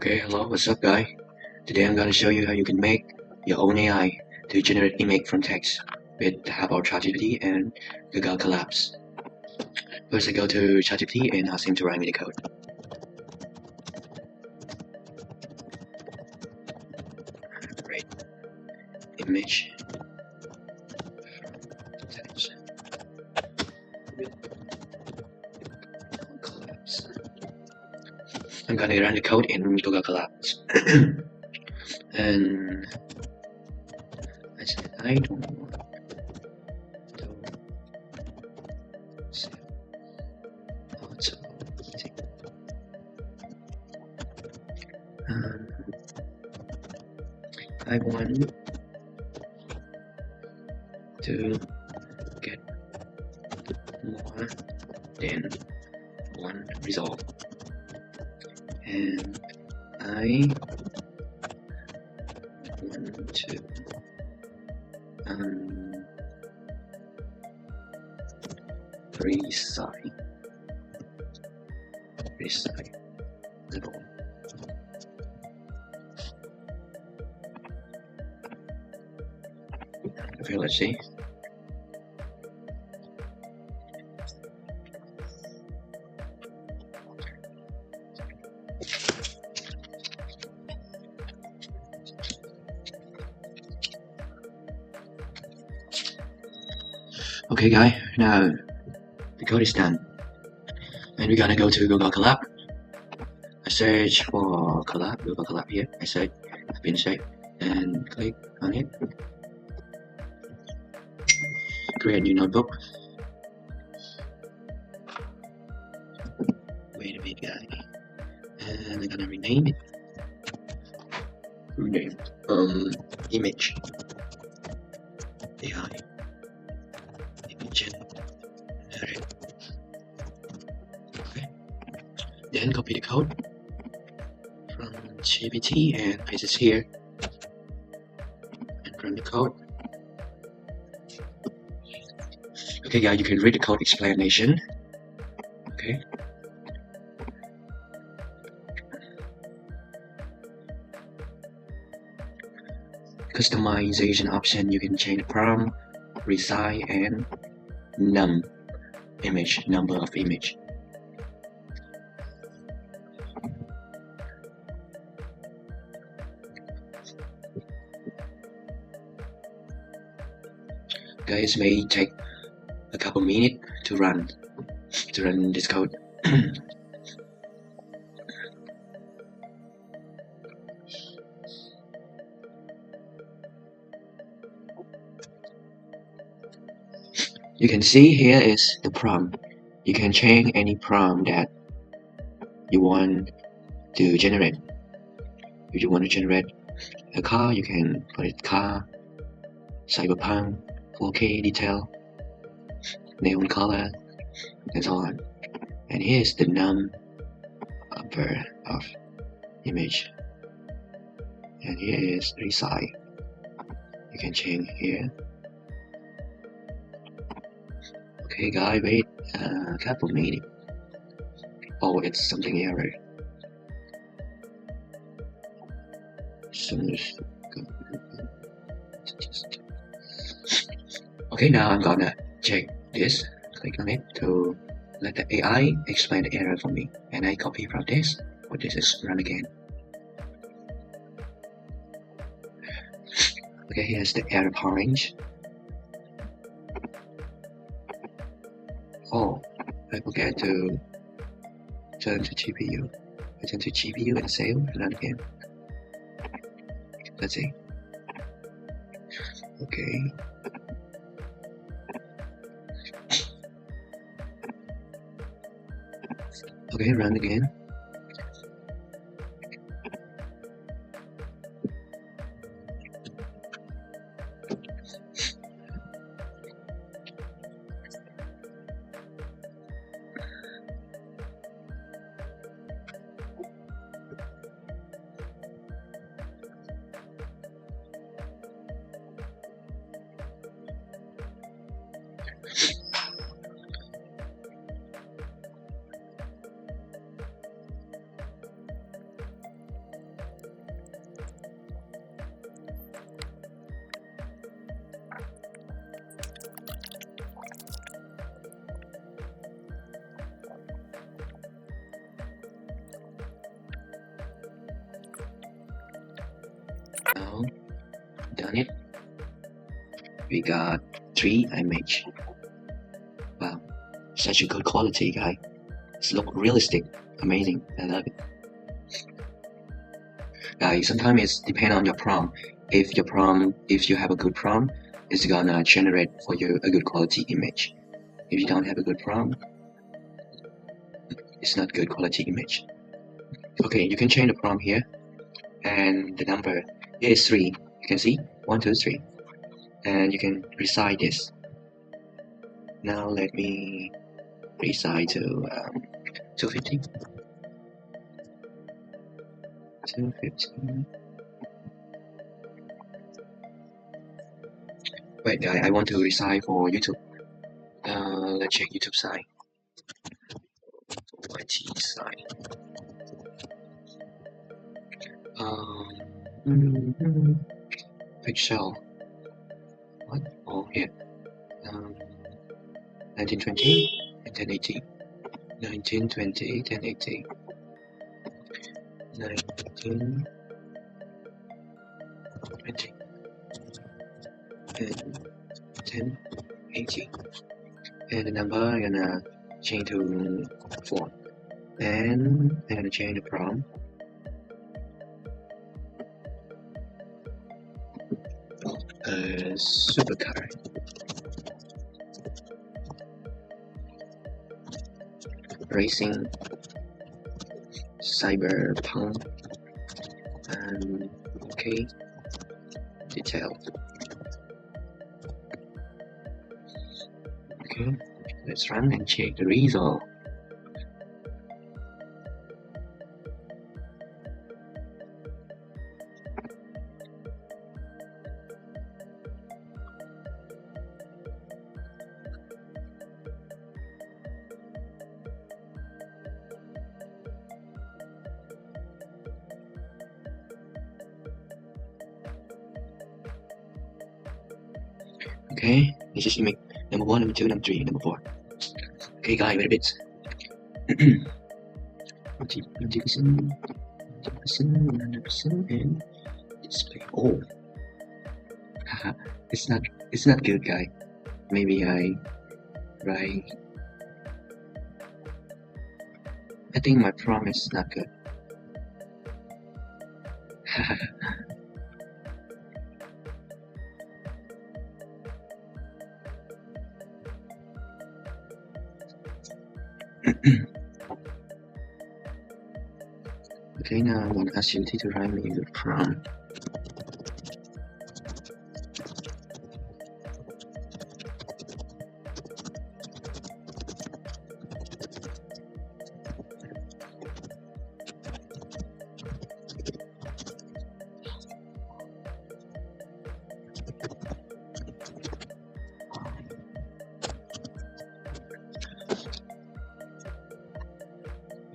Okay, hello, what's up guys? Today I'm gonna show you how you can make your own AI to generate image from text with the help of ChatGPT and Google Colabs. First I go to ChatGPT and ask him to write me the code. Create image from text with Colabs. I'm gonna run the code in Google Colabs. And I said I don't want to sell automatic. I want to get more than one result, and I want to recyclable. Okay, let's see. Okay guys, now the code is done. And we're gonna go to Google Colab. I search for Colab, Google Colab here. I search, and click on it. Create a new notebook. Wait a bit guys. And I'm gonna rename it. Image AI image generate. Okay. Then copy the code from GPT and paste it here and run the code. Okay guys, you can read the code explanation. Okay. Customization option, you can change the prompt, resize, and number of image. Guys, may take a couple minutes to run this code. You can see here is the prompt. You can change any prompt that you want to generate. If you want to generate a car, you can put it car, cyberpunk, 4K detail, neon color, and so on. And here's the number of image. And here is resize. You can change here. Okay guys, wait a couple minutes. Oh, it's something error. Okay, now I'm gonna check this. Click on it to let the AI explain the error for me. And I copy from this. Put this is run again. Okay, here's the error point. Oh, I forget to turn to GPU. I turn to GPU and save and run again. Let's see. Okay. Okay, run again. Now done it. We got 3 image. Wow, such a good quality, guy. It's look realistic, amazing. I love it. Guys, sometimes it's depend on your prompt. If you have a good prompt, it's gonna generate for you a good quality image. If you don't have a good prompt, it's not good quality image. Okay, you can change the prompt here, and the number is 3. You can see 1, 2, 3, and you can resize this. Now let me resize to 250. 250. Wait, guys, I want to resize for YouTube. Let's check YouTube side. YT side. Pixel. What? Oh, here. 1920 and 1080. 1920, 1080. 1920 and 1080. And the number I'm gonna change to 4. And I'm gonna change the prompt. Supercar. Racing. Cyberpunk. And okay. Detail. Okay, let's run and check the result. Okay, this is image number 1, number 2, number 3, number 4. Okay, guys, wait a bit. 90%, 100%, and display. Oh, haha, it's not good, guy. Maybe I think my prompt is not good. Okay, now I'm gonna ask you to write me the prompt.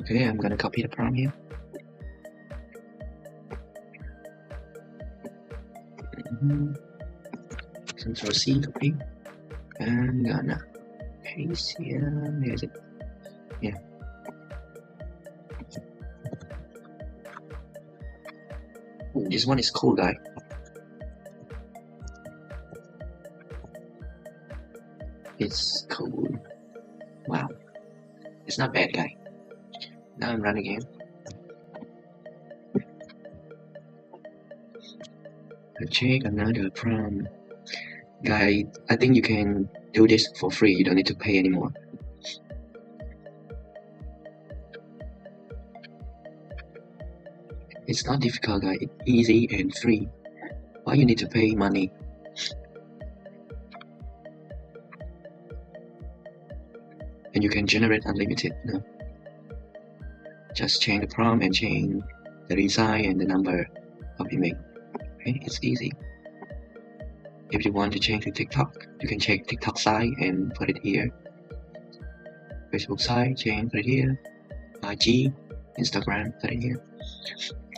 Okay, I'm gonna copy the prompt here. Control C, copy. And gonna paste here. There's it. Yeah. Ooh, this one is cool, guy. It's cool. Wow. It's not bad, guy. Now I'm running again. Let's check another prompt. Guy, I think you can do this for free. You don't need to pay anymore. It's not difficult, guy. It's easy and free. Why you need to pay money? And you can generate unlimited. No? Just change the prompt and change the design and the number of image. Okay, it's easy. If you want to change to TikTok, you can check TikTok site and put it here. Facebook site, change, put it here. IG, Instagram, put it here.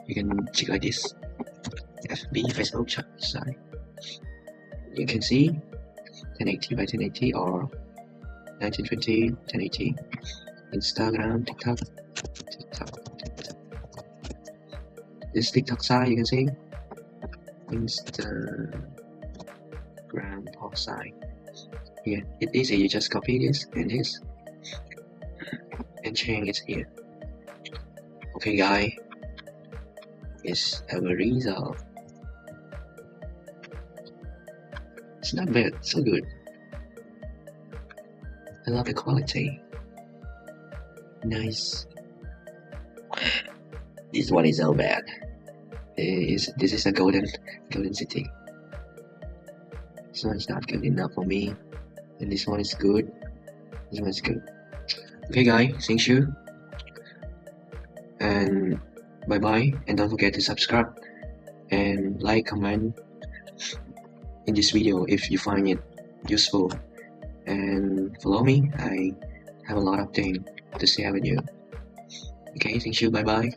You can check like this. FB, Facebook site. You can see 1080 by 1080 or 1920, 1080. Instagram, TikTok. This TikTok site, you can see Instagram pop site. Here, it's easy. You just copy this and change it here. Okay, guys, it's our result. It's not bad, so good. I love the quality. Nice. This one is so bad. This is a golden city. This one is not good enough for me, and this one is good. This one is good. Okay, guys, thank you, and bye bye. And don't forget to subscribe and like, comment in this video if you find it useful, and follow me. I have a lot of things to share with you. Okay, thank you, bye bye.